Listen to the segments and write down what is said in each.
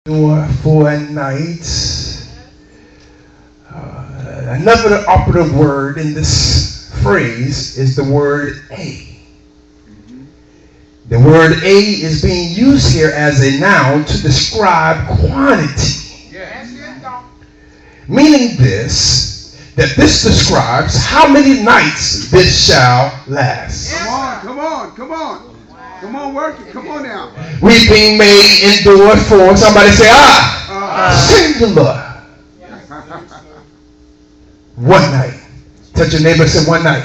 Endure for a night. Another operative word in this phrase is the word a. The word a is being used here as a noun to describe quantity. Meaning that this describes how many nights this shall last. Come on, work it. Come on now. Weeping may endure for, somebody say, singular. One night. Touch your neighbor and say, one night.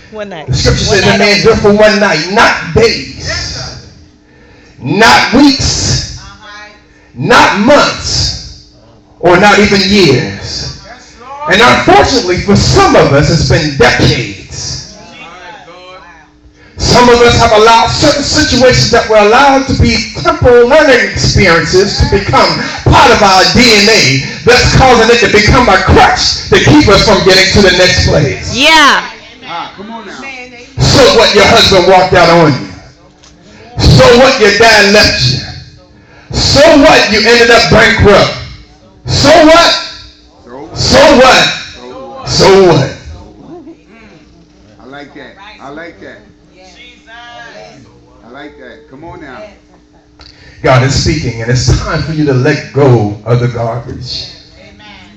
One night. The scripture says that may endure for one night, not days, not weeks, not months, or not even years. And unfortunately, for some of us, it's been decades. Some of us have allowed certain situations that were allowed to be temporal learning experiences to become part of our DNA, thus causing it to become a crutch to keep us from getting to the next place. Yeah. Come on now. So what, your husband walked out on you? So what, your dad left you? So what, you ended up bankrupt? So what? So what? So what? I like that. I like that. I like that. Come on now. God is speaking, and it's time for you to let go of the garbage. Amen.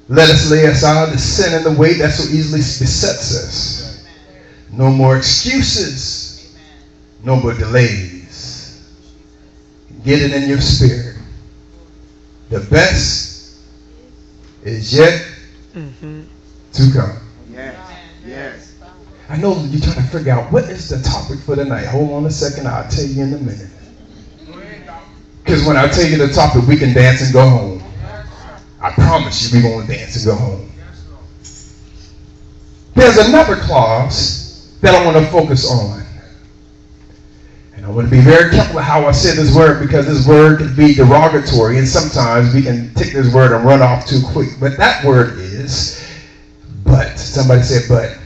Let us lay aside the sin and the weight that so easily besets us. No more excuses. No more delays. Get it in your spirit. The best is yet to come. Yes. I know you're trying to figure out what is the topic for tonight. Hold on a second. I'll tell you in a minute. Because when I tell you the topic, we can dance and go home. I promise you we're going to dance and go home. There's another clause that I want to focus on. And I want to be very careful of how I say this word, because this word can be derogatory, and sometimes we can take this word and run off too quick. But that word is but. Somebody say but.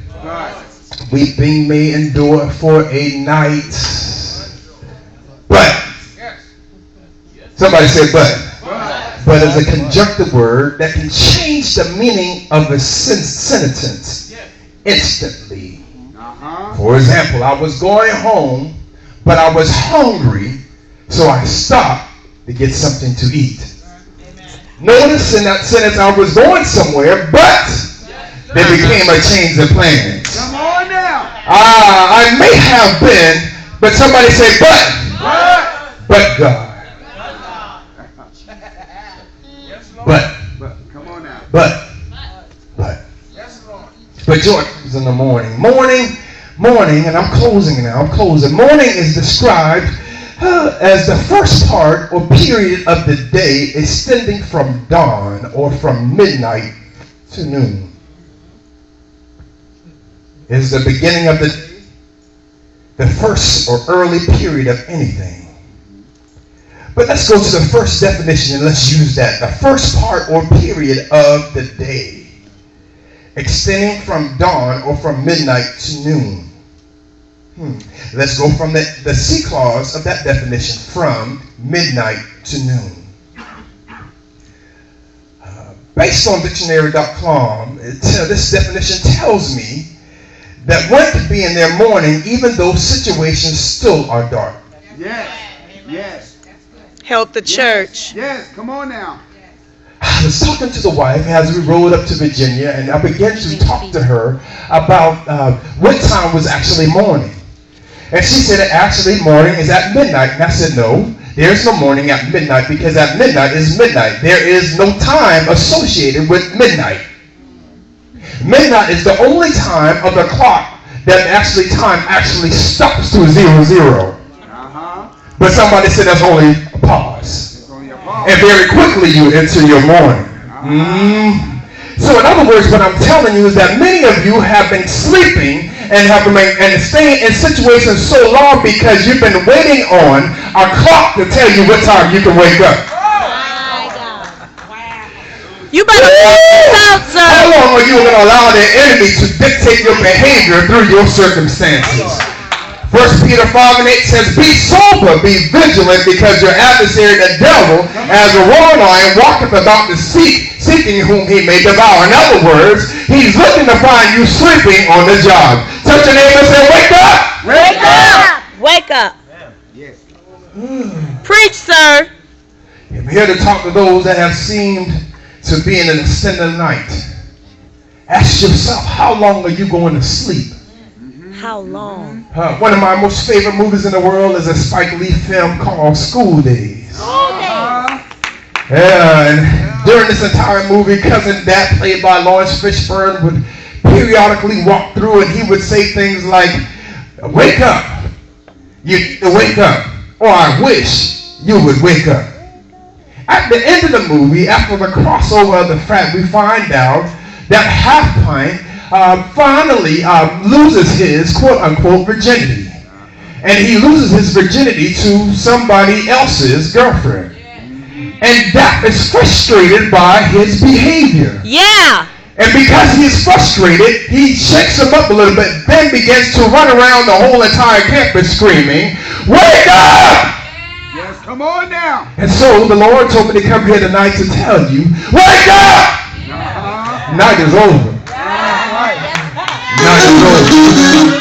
Weeping may endure for a night, but. Somebody say but. But is a conjunctive word that can change the meaning of a sentence instantly. For example, I was going home, but I was hungry, so I stopped to get something to eat. Notice in that sentence, I was going somewhere, but there became a change of plans. Come on now. I may have been, but somebody say, but God. But come on now. But joy comes in the morning. Morning, and I'm closing now. Morning is described as the first part or period of the day extending from dawn or from midnight to noon. Is the beginning of the first or early period of anything. But let's go to the first definition and let's use that. The first part or period of the day, extending from dawn or from midnight to noon. Let's go from the C clause of that definition, from midnight to noon. Based on dictionary.com, this definition tells me that one can be in their morning even though situations still are dark. Yes. Help the church. Yes, come on now. I was talking to the wife as we rode up to Virginia, and I began to talk to her about what time was actually morning. And she said, actually morning is at midnight. And I said, no, there's no morning at midnight, because at midnight is midnight. There is no time associated with midnight. Midnight is the only time of the clock that time actually stops to 00. But somebody said that's only a pause. And very quickly you enter your morning. So in other words, what I'm telling you is that many of you have been sleeping and staying in situations so long because you've been waiting on a clock to tell you what time you can wake up. You better put this out, sir. How long are you going to allow the enemy to dictate your behavior through your circumstances? 1 Peter 5:8 says, be sober, be vigilant, because your adversary, the devil, as a roaring lion, walketh about to seeking whom he may devour. In other words, he's looking to find you sleeping on the job. Touch your neighbor and say, wake up! Wake up! Wake up! Yes. Preach, sir. I'm here to talk to those that have seemed to be in an extended night. Ask yourself, how long are you going to sleep? How long? One of my most favorite movies in the world is a Spike Lee film called School Days. Yeah, and during this entire movie, Cousin Dad, played by Lawrence Fishburne, would periodically walk through and he would say things like, wake up. You need to wake up. Or I wish you would wake up. At the end of the movie, after the crossover of the fact, we find out that Half Pint finally loses his quote-unquote virginity. And he loses his virginity to somebody else's girlfriend. And that is frustrated by his behavior. Yeah. And because he's frustrated, he shakes him up a little bit, then begins to run around the whole entire campus screaming, wake up! Yes, come on now. And so the Lord told me to come here tonight to tell you, wake up! Night is over. Night is over.